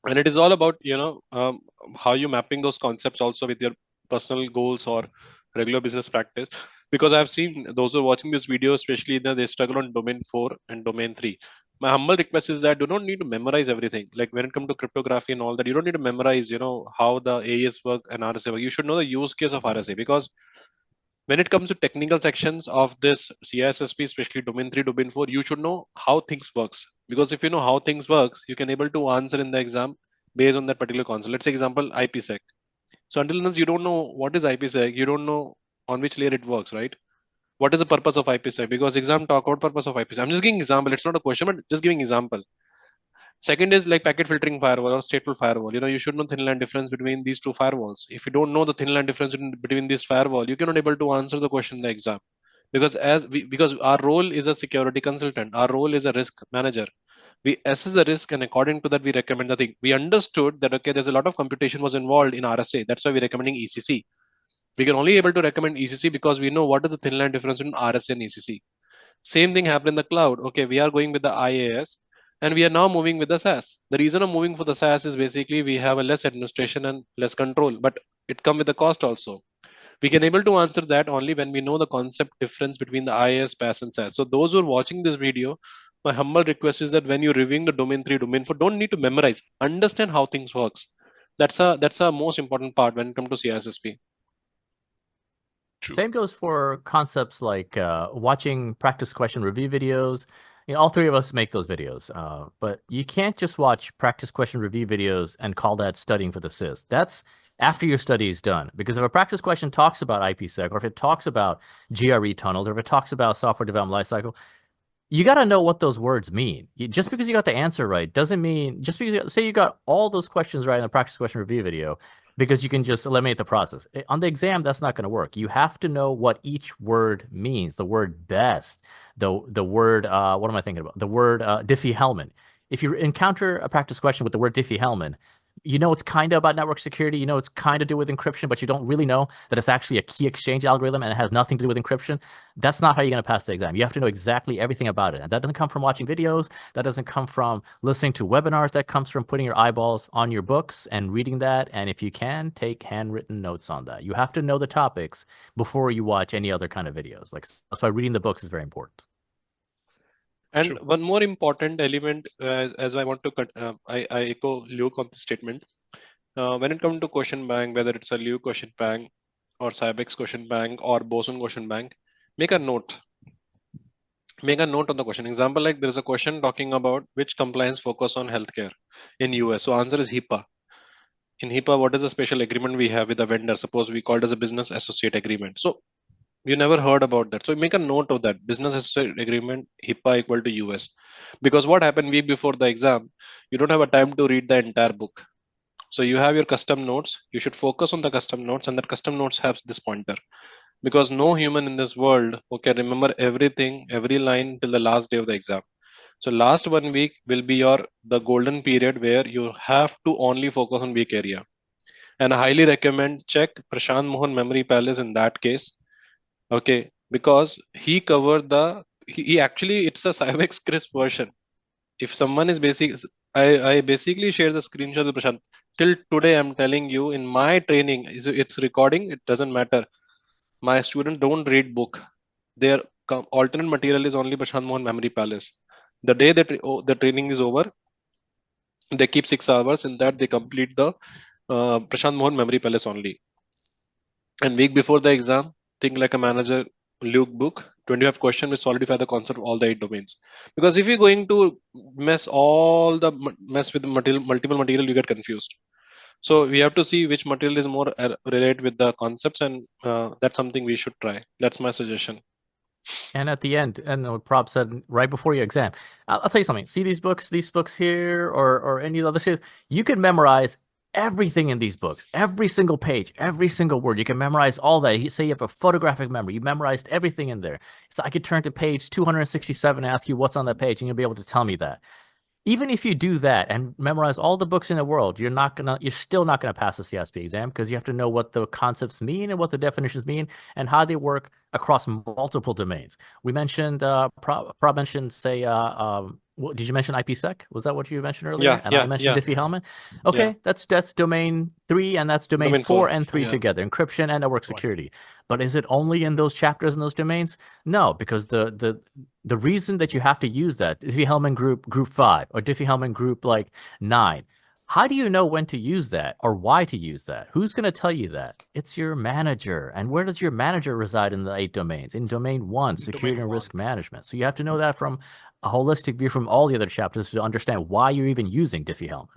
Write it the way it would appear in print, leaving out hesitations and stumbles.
And it is all about, how you mapping those concepts also with your personal goals or regular business practice. Because I've seen those who are watching this video, especially that they struggle on domain 4 and domain 3. My humble request is that you don't need to memorize everything. Like when it comes to cryptography and all that, you don't need to memorize, how the AES work and RSA work. You should know the use case of RSA, because when it comes to technical sections of this CISSP, especially domain 3, domain 4, you should know how things works. Because if you know how things works, you can able to answer in the exam based on that particular concept. Let's say example IPsec. So until unless you don't know what is IPsec, you don't know on which layer it works, right? What is the purpose of IPsec? Because exam talk about purpose of IPsec. I'm just giving example. It's not a question, but just giving example. Second is like packet filtering firewall or stateful firewall. You should know thin line difference between these two firewalls. If you don't know the thin line difference between this firewall, you cannot able to answer the question in the exam. Because our role is a security consultant, our role is a risk manager. We assess the risk, and according to that, we recommend the thing. We understood that okay, there's a lot of computation was involved in RSA. That's why we're recommending ECC. We can only able to recommend ECC because we know what is the thin line difference between RSA and ECC. Same thing happened in the cloud. Okay, we are going with the IaaS and we are now moving with the SaaS. The reason of moving for the SaaS is basically we have a less administration and less control, but it come with a cost also. We can able to answer that only when we know the concept difference between the IaaS, PaaS, and SaaS. So those who are watching this video, my humble request is that when you're reviewing the domain 3, domain 4, don't need to memorize. Understand how things works. That's a most important part when it comes to CISSP. True. Same goes for concepts like watching practice question review videos. All three of us make those videos, but you can't just watch practice question review videos and call that studying for the CIS. That's after your study is done. Because if a practice question talks about IPsec, or if it talks about GRE tunnels, or if it talks about software development lifecycle, you got to know what those words mean. Just because you got the answer right doesn't mean, just because say you got all those questions right in the practice question review video, because you can just eliminate the process. On the exam, that's not going to work. You have to know what each word means. The word best, the word, what am I thinking about? The word Diffie-Hellman. If you encounter a practice question with the word Diffie-Hellman, it's kind of about network security. It's kind of do with encryption, but you don't really know that it's actually a key exchange algorithm and it has nothing to do with encryption. That's not how you're going to pass the exam. You have to know exactly everything about it. And that doesn't come from watching videos. That doesn't come from listening to webinars. That comes from putting your eyeballs on your books and reading that. And if you can, take handwritten notes on that. You have to know the topics before you watch any other kind of videos. That's why reading the books is very important. And True. one more important element, as I want to, I echo Luke on the statement. When it comes to question bank, whether it's a Luke question bank or Cybex question bank or Boson question bank, make a note. Make a note on the question. Example, like there is a question talking about which compliance focus on healthcare in US. So answer is HIPAA. In HIPAA, what is the special agreement we have with the vendor? Suppose we call it as a business associate agreement. So you never heard about that. So make a note of that. Business associate agreement, HIPAA equal to US. Because what happened week before the exam, you don't have a time to read the entire book. So you have your custom notes. You should focus on the custom notes, and that custom notes has this pointer. Because no human in this world who can remember everything, every line till the last day of the exam. So last 1 week will be the golden period where you have to only focus on weak area. And I highly recommend check Prashant Mohan Memory Palace in that case. Okay, because he covered he actually it's a Cybex crisp version. If someone is I basically share the screenshot with Prashant. Till today, I'm telling you in my training, it's recording, it doesn't matter. My students don't read book. Their alternate material is only Prashant Mohan Memory Palace. The day that the training is over, they keep 6 hours. In that, they complete the Prashant Mohan Memory Palace only. And week before the exam, think like a manager, Luke book, 25 questions will solidify the concept of all the 8 domains. Because if you're going to mess with multiple material, you get confused. So we have to see which material is more related with the concepts, and that's something we should try. That's my suggestion. And at the end, and what Prab said right before your exam, I'll tell you something. See these books here, or any other shit. You can memorize everything in these books, every single page, every single word. You can memorize all that. You say you have a photographic memory. You memorized everything in there. So I could turn to page 267 and ask you what's on that page, and you'll be able to tell me that. Even if you do that and memorize all the books in the world, you're still not gonna pass the CISSP exam, because you have to know what the concepts mean and what the definitions mean and how they work across multiple domains. We mentioned, Prab mentioned, say, What, did you mention IPsec? Was that what you mentioned earlier? And I mentioned Yeah. Diffie-Hellman. Yeah. Okay, that's domain 3 and that's domain Domain 4 4. and 3 Yeah. together, encryption and network Right. security. But is it only in those chapters and those domains? No, because the reason that you have to use that Diffie-Hellman group 5 or Diffie-Hellman group like 9. How do you know when to use that or why to use that? Who's going to tell you that? It's your manager. And where does your manager reside in the 8 domains? In domain 1, security Domain and 1. risk management. So you have to know that from a holistic view from all the other chapters to understand why you're even using Diffie-Hellman.